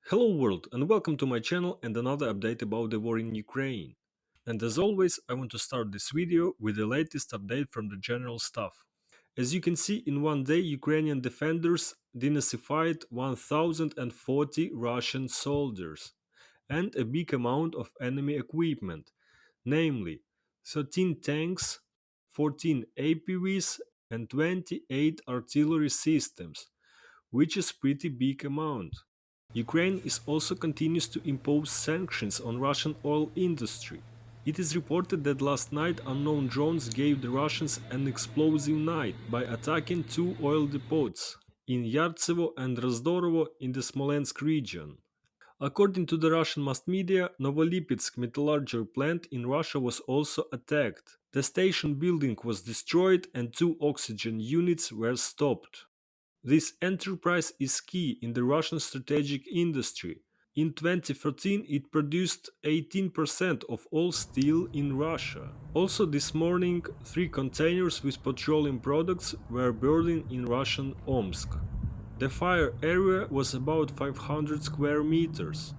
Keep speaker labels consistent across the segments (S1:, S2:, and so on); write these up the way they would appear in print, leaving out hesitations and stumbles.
S1: Hello world and welcome to my channel and another update about the war in Ukraine. And as always, I want to start this video with the latest update from the general staff. As you can see, in one day Ukrainian defenders denazified 1040 Russian soldiers and a big amount of enemy equipment, namely 13 tanks, 14 APVs and 28 artillery systems, which is pretty big amount. Ukraine is also continues to impose sanctions on Russian oil industry. It is reported that last night unknown drones gave the Russians an explosive night by attacking two oil depots in Yartsevo and Rozdorovo in the Smolensk region. According to the Russian mass media, Novolipetsk metallurgical plant in Russia was also attacked. The station building was destroyed and two oxygen units were stopped. This enterprise is key in the Russian strategic industry. In 2013, it produced 18% of all steel in Russia. Also, this morning, three containers with petroleum products were burning in Russian Omsk. The fire area was about 500 square meters.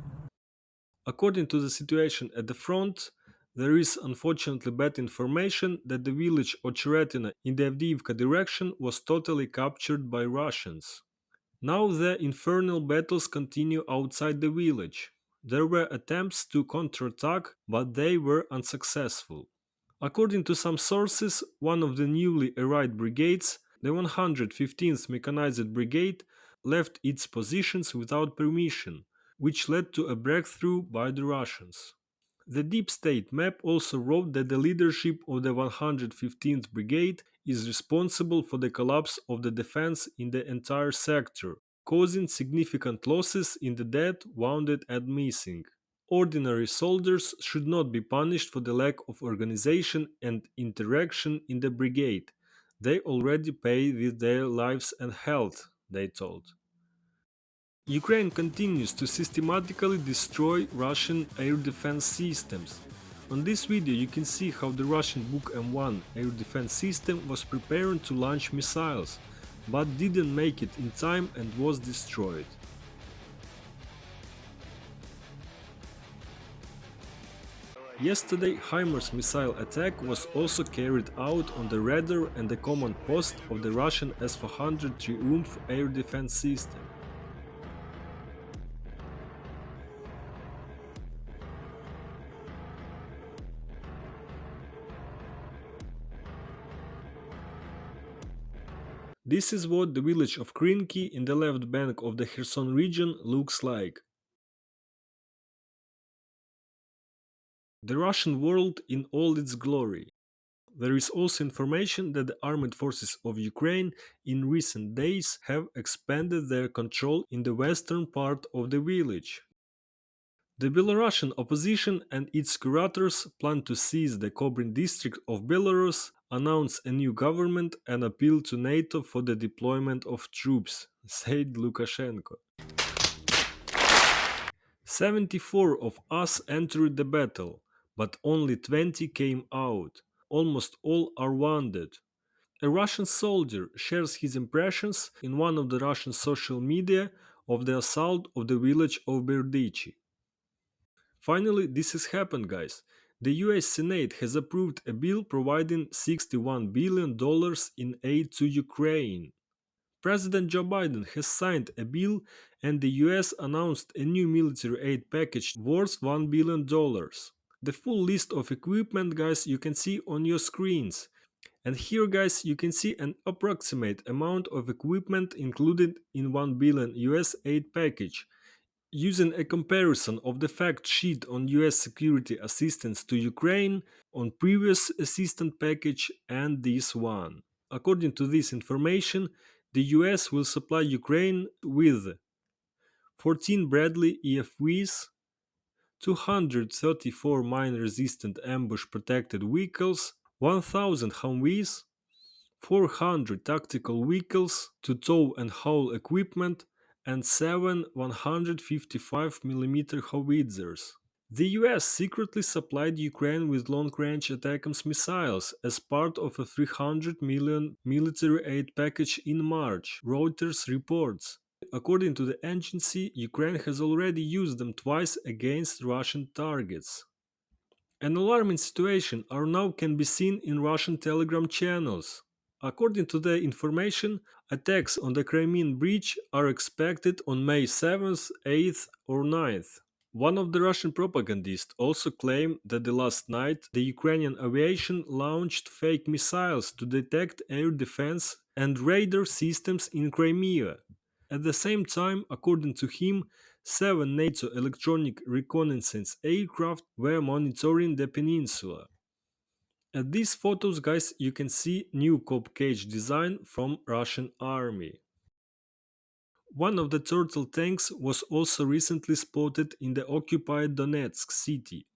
S1: According to the situation at the front, there is unfortunately bad information that the village Ocheretyne in the Avdiivka direction was totally captured by Russians. Now the infernal battles continue outside the village. There were attempts to counterattack, but they were unsuccessful. According to some sources, one of the newly arrived brigades, the 115th Mechanized Brigade, left its positions without permission, which led to a breakthrough by the Russians. The Deep State map also wrote that the leadership of the 115th Brigade is responsible for the collapse of the defense in the entire sector, causing significant losses in the dead, wounded, and missing. Ordinary soldiers should not be punished for the lack of organization and interaction in the brigade. They already pay with their lives and health, they told. Ukraine continues to systematically destroy Russian air defense systems. On this video you can see how the Russian Buk M1 air defense system was preparing to launch missiles, but didn't make it in time and was destroyed. Yesterday, HIMARS missile attack was also carried out on the radar and the command post of the Russian S-400 Triumph air defense system. This is what the village of Krinky in the left bank of the Kherson region looks like. The Russian world in all its glory. There is also information that the armed forces of Ukraine in recent days have expanded their control in the western part of the village. The Belarusian opposition and its curators plan to seize the Kobrin district of Belarus, announce a new government and appeal to NATO for the deployment of troops, said Lukashenko. 74 of us entered the battle, but only 20 came out. Almost all are wounded. A Russian soldier shares his impressions in one of the Russian social media of the assault of the village of Berdichi. Finally, this has happened, guys. The US Senate has approved a bill providing $61 billion in aid to Ukraine. President Joe Biden has signed a bill and the US announced a new military aid package worth $1 billion. The full list of equipment, guys, you can see on your screens. And here, guys, you can see an approximate amount of equipment included in 1 billion US aid package. Using a comparison of the fact sheet on US security assistance to Ukraine, on previous assistance package and this one. According to this information, the US will supply Ukraine with 14 Bradley EFVs, 234 mine-resistant ambush-protected vehicles, 1,000 Humvees, 400 tactical vehicles to tow and haul equipment, and 7 155mm howitzers. The US secretly supplied Ukraine with long-range ATACMS missiles as part of a $300 million military aid package in March, Reuters reports. According to the agency, Ukraine has already used them twice against Russian targets. An alarming situation are now can be seen in Russian Telegram channels. According to the information, attacks on the Crimean bridge are expected on May 7th, 8th, or 9th. One of the Russian propagandists also claimed that the last night the Ukrainian aviation launched fake missiles to detect air defense and radar systems in Crimea. At the same time, according to him, seven NATO electronic reconnaissance aircraft were monitoring the peninsula. At these photos, guys, you can see new cop cage design from Russian army. One of the turtle tanks was also recently spotted in the occupied Donetsk city.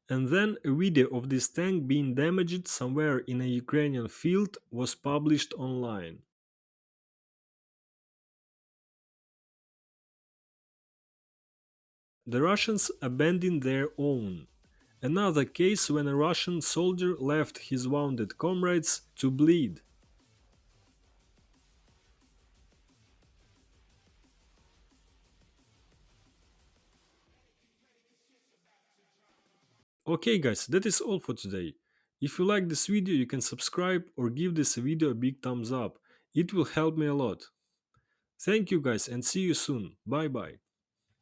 S1: And then a video of this tank being damaged somewhere in a Ukrainian field was published online. The Russians abandoned their own. Another case when a Russian soldier left his wounded comrades to bleed. Okay guys, that is all for today. If you like this video, you can subscribe or give this video a big thumbs up. It will help me a lot. Thank you guys and see you soon. Bye bye.